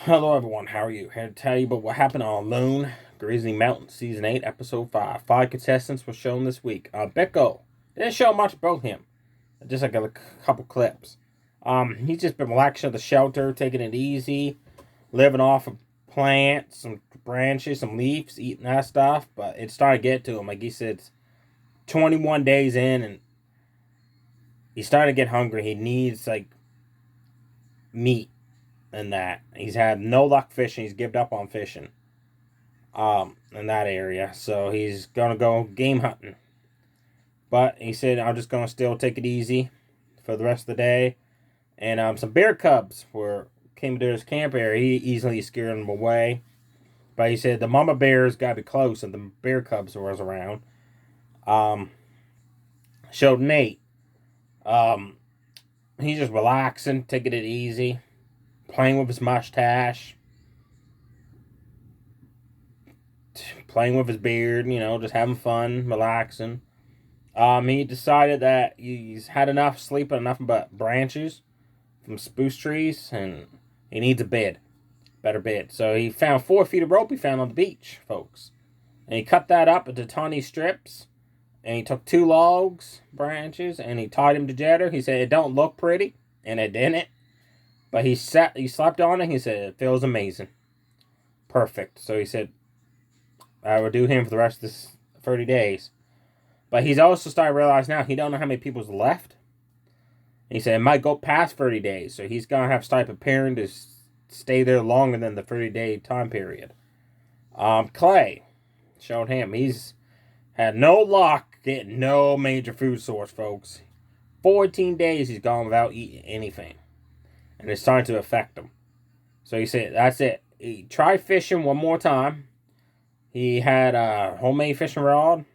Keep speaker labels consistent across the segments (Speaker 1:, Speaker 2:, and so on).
Speaker 1: Hello, everyone. How are you? Here to tell you about what happened on Lone Grizzly Mountain Season 8, Episode 5. 5 contestants were shown this week. Bicko didn't show much about him, just like a couple clips. He's just been relaxing at the shelter, taking it easy, living off of plants, some branches, some leaves, eating that stuff. But it started to get to him. Like he said, it's 21 days in, and he's starting to get hungry. He needs, like, meat and that. He's had no luck fishing. He's given up on fishing in that area. So he's going to go game hunting. But he said, I'm just going to still take it easy for the rest of the day. And some bear cubs came to his camp area. He easily scared them away. But he said the mama bears got to be close, and the bear cubs was around. Showed Nate. He's just relaxing, taking it easy, playing with his mustache, playing with his beard, just having fun, relaxing. He decided that he's had enough sleeping, nothing but branches from spruce trees, and he needs a better bed. So he found 4 feet of rope he found on the beach, folks. And he cut that up into tiny strips, and he took 2 logs, branches, and he tied them together. He said it don't look pretty, and it didn't. But he slept on it. He said it feels amazing, perfect. So he said I would do him for the rest of this 30 days. But he's also starting to realize now he don't know how many people's left. He said it might go past 30 days, so he's gonna have to start preparing to stay there longer than the 30-day time period. Clay showed him he's had no luck getting no major food source, folks. 14 days he's gone without eating anything, and it's starting to affect him. So he said that's it. He tried fishing one more time. He had a homemade fishing rod.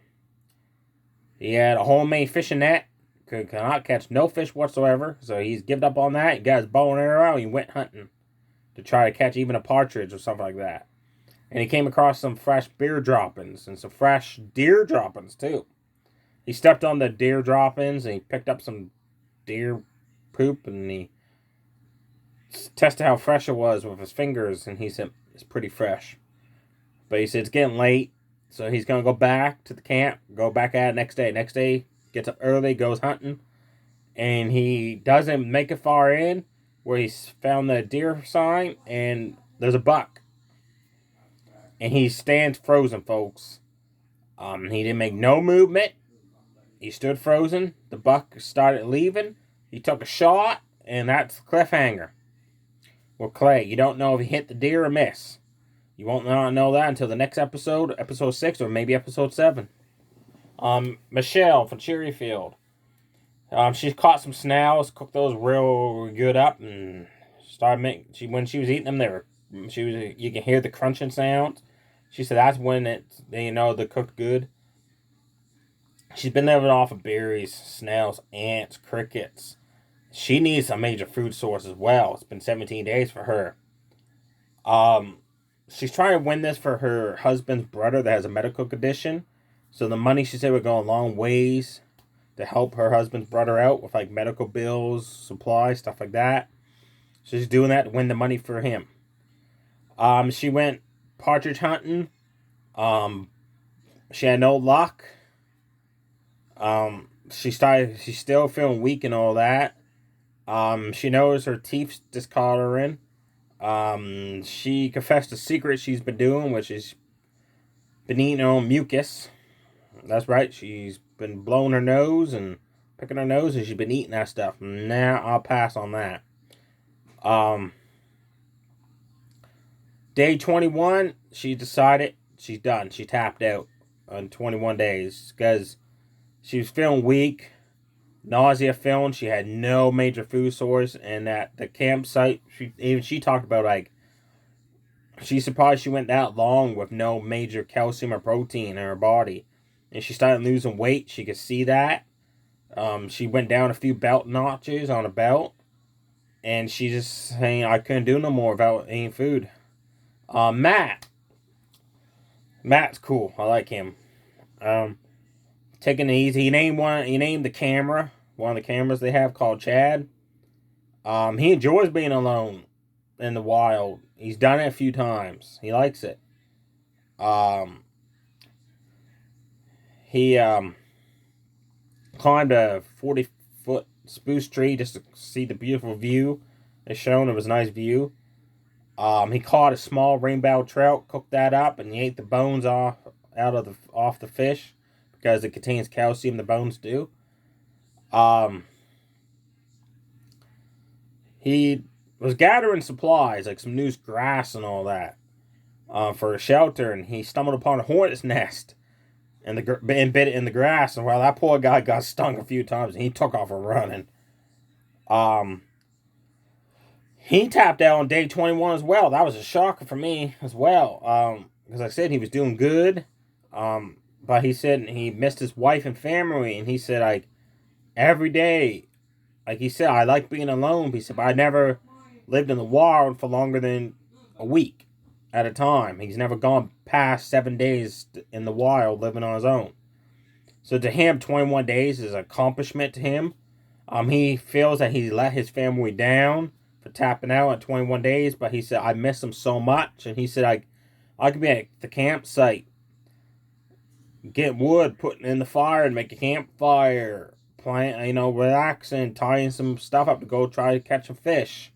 Speaker 1: He had a homemade fishing net. Could not catch no fish whatsoever. So he's given up on that. He got his bow and arrow out. And he went hunting to try to catch even a partridge or something like that. And he came across some fresh bear droppings and some fresh deer droppings too. He stepped on the deer droppings and he picked up some deer poop and he tested how fresh it was with his fingers, and he said it's pretty fresh. But he said it's getting late, so he's going to go back to the camp, go back at it next day. Next day, gets up early, goes hunting, and he doesn't make it far in where he's found the deer sign, and there's a buck. And he stands frozen, folks. He didn't make no movement. He stood frozen. The buck started leaving. He took a shot, and that's the cliffhanger. Well, Clay, you don't know if he hit the deer or miss. You won't know that until the next episode, episode 6, or maybe episode 7. Michelle from Cherryfield. She caught some snails, cooked those real good up, and when she was eating them, you can hear the crunching sounds. She said that's when they cooked good. She's been living off of berries, snails, ants, crickets. She needs a major food source as well. It's been 17 days for her. She's trying to win this for her husband's brother that has a medical condition. So the money, she said, would go a long ways to help her husband's brother out with, like, medical bills, supplies, stuff like that. So she's doing that to win the money for him. She went partridge hunting. She had no luck. She's still feeling weak and all that. She knows her teeth just caught her in. She confessed a secret she's been doing, which is been eating her own mucus. That's right, she's been blowing her nose and picking her nose, and she's been eating that stuff. Nah, I'll pass on that. Day 21, she decided she's done. She tapped out on 21 days because she was feeling weak, nausea feeling. She had no major food source, and at the campsite, she talked about, like, she's surprised she went that long with no major calcium or protein in her body. And she started losing weight. She could see that. She went down a few belt notches on a belt. And she just saying, I couldn't do no more without eating food. Matt's cool. I like him. Taking it easy. He named the camera. One of the cameras they have called Chad. He enjoys being alone. in the wild. He's done it a few times. He likes it. He climbed a 40-foot spruce tree just to see the beautiful view. It's shown. It was a nice view. He caught a small rainbow trout, cooked that up, and he ate the bones off the fish because it contains calcium. The bones do. He was gathering supplies like some loose grass and all that for a shelter, and he stumbled upon a hornet's nest and bit it in the grass. And while that poor guy got stung a few times, and he took off running. He tapped out on day 21 as well. That was a shocker for me as well. Because I said he was doing good. But he said he missed his wife and family. And he said, like, every day, like he said, I like being alone. He said, but I never lived in the wild for longer than a week at a time. He's never gone past 7 days in the wild living on his own. So to him, 21 days is an accomplishment to him. He feels that he let his family down for tapping out at 21 days, but he said, I miss him so much. And he said, I could be at the campsite, get wood, putting in the fire and make a campfire, playing, relaxing, tying some stuff up to go try to catch a fish.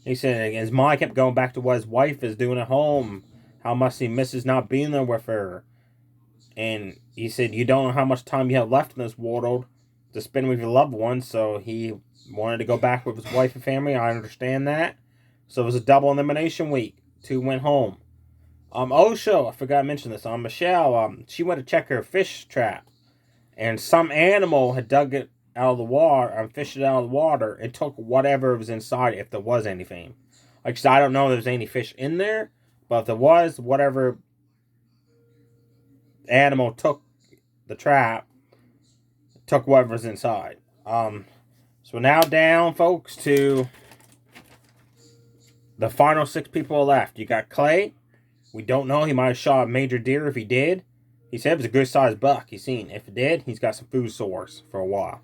Speaker 1: He said his mind kept going back to what his wife is doing at home, how much he misses not being there with her. And he said, you don't know how much time you have left in this world to spend with your loved ones, so he wanted to go back with his wife and family. I understand that. So it was a double elimination week. 2 went home. Osho, I forgot to mention this. Michelle, she went to check her fish trap, and some animal had dug it out of the water, fished it out of the water, and took whatever was inside, if there was anything. Like I said, I don't know if there's any fish in there, but if there was, whatever animal took the trap, took whatever's inside. So now down, folks, to the final 6 people left. You got Clay. We don't know. He might have shot a major deer if he did. He said it was a good sized buck. He's seen. If it did, he's got some food source for a while.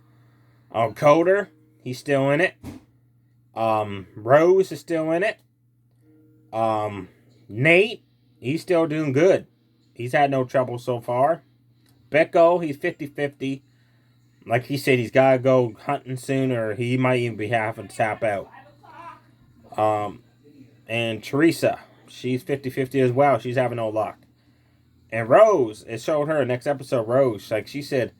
Speaker 1: Coder, he's still in it. Rose is still in it. Nate, he's still doing good. He's had no trouble so far. Becco, he's 50-50. Like he said, he's got to go hunting soon, or he might even be having to tap out. And Teresa, she's 50-50 as well. She's having no luck. And Rose, it showed her next episode, Rose, like she said,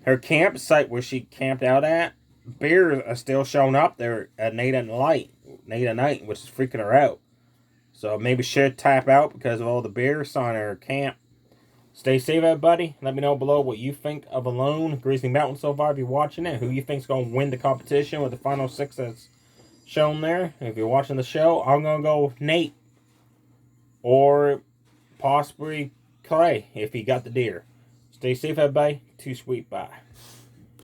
Speaker 1: her campsite where she camped out at, bears are still showing up there at night, which is freaking her out. So maybe she'll tap out because of all the bears on her camp. Stay safe, everybody. Let me know below what you think of Alone, Grizzly Mountain so far if you're watching it. Who you think's going to win the competition with the final 6 that's shown there. If you're watching the show, I'm going to go with Nate. Or possibly Clay if he got the deer. Stay safe, everybody. Too sweet. Bye.